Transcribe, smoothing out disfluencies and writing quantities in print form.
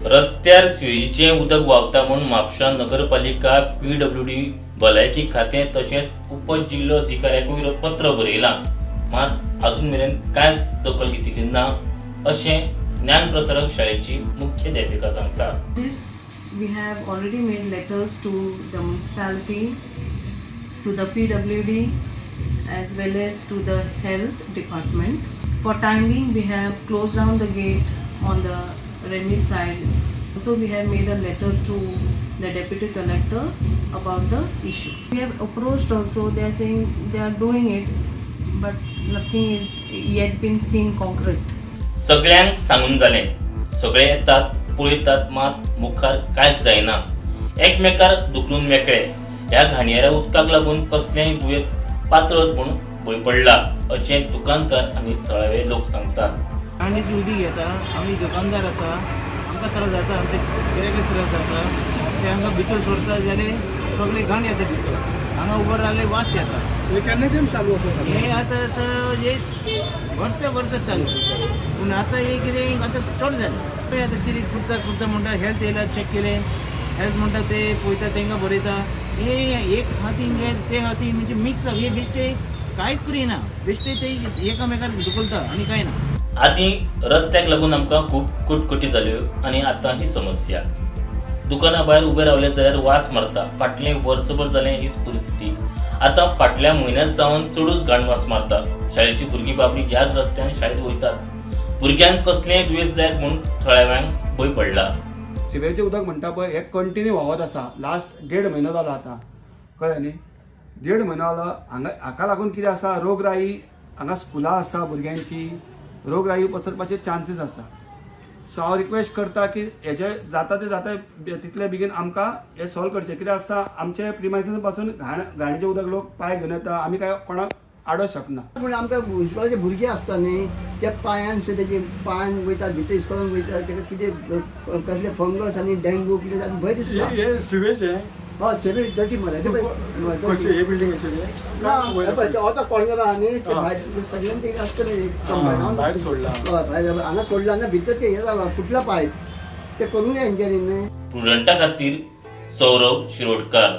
रस्त्यार सिवेजीचे उदक व्हांवता म्हूण म्हापसा नगरपालिका PWD भलायकी खातें तशेंच उपजिल्लो अधिकाऱ्याकूय पत्र बरयलां, मात अजून मेरेन कांयच दखल घेतिल्ली ना अशें ज्ञानप्रसारक शाळेची मुख्याध्यापिका सांगता. This we have already made letters to the municipality, to the PWD as well as to the health department. For time being we have closed down the gate on the Remy side. So we have made a letter to the deputy collector about the issue. We have approached also, they are saying they are doing it but nothing is yet been seen concrete. सगळ्यांक सांगून जालें, सगळे येतात पळयतात मात मुखार कांयच जायना. एकमेकार दुखलून मेकळे. ह्या घाणयाऱ्या उदकाक लागून कसलेंय दुयेंत पातळत म्हूण भंय पडला अशें दुकानकार आनी थळावे लोक सांगतात. घाणीची उदीक येता, आमी दुकानदार आसा, आमकां त्रास जाता, आमचे गिरायकाक त्रास जाता, ते हांगा भितर सोडता जाल्यार सगळी घाण येता भितर. हांगा उबो रावले वास येता. केन्नाच्यान चालू आसा हे आतां असं वर्स चालू, पूण आतां हे कितें आतां चड जालें. आतां कितें करता म्हणटा हेल्थ येयला, चॅक केलें, हेल्थ म्हणटा ते पळयता तांकां बरयता. हे एक हातीन घे ते हातीन म्हणजे मिक्स हे बेश्टे कांयच करिना, बेश्टे ते एकामेकाक धुकलता आनी कांय ना. आदीं रस्त्याक लागून आमकां खूब कटकटी जाल्यो आनी आतां ही समस्या. दुकाना भायर उबे रावले जाल्यार वास मारता. फाटलें वर्सभर जालें हीच परिस्थिती. आतां फाटल्या म्हयन्यात सावन चडूच घाण वास मारता. शाळेची भुरगीं बाबडी ह्याच रस्त्यान शाळेत वयतात. भुरग्यांक कसलेंय दुयेंस जायत म्हूण थळाव्यांक भंय पडला. सिवेजचें उदक म्हणटा पळय हे कंटिन्यू व्हांवत आसा. लास्ट 1.5 म्हयनो जालो आतां, कळ्ळें न्ही. 1.5 म्हयनो जालो. हाका लागून कितें आसा, रोगराई हांगा स्कुलां आसा भुरग्यांची, रोगराई पसरपाचे चान्सीस आसा. सो हांव रिक्वेस्ट करता की हेजे जाता तितले बेगीन आमकां हे सॉल्व करचें. कितें आसता, आमचे प्रिमायसेस पासून घाणीचें उदक लोक पांय घेवन येता, आमी काय कोणाक आडोवंक शकना. पूण आमकां इस्कॉलाचे भुरगे आसता न्ही, त्या पांयान तेजे पांय वयतात, भितर इस्कॉलान वयतात, ताका कितें कसले फंगस आनी डेंगू कितें जाता भंय दिसता. हे सिवेज हय सिवेज डर्टी मरे हे बिल्डिंगेचे आतां कॉर्नर आहा न्ही, ते भायर सगळ्यांक ते आसतले भायर सोडला. भायर हांगा सोडला ना, भितर ते हे जाला फुटला पायप, ते करूंक जाय इंजिनियरींग. प्रुडंटा खातीर सौरव शिरोडकार.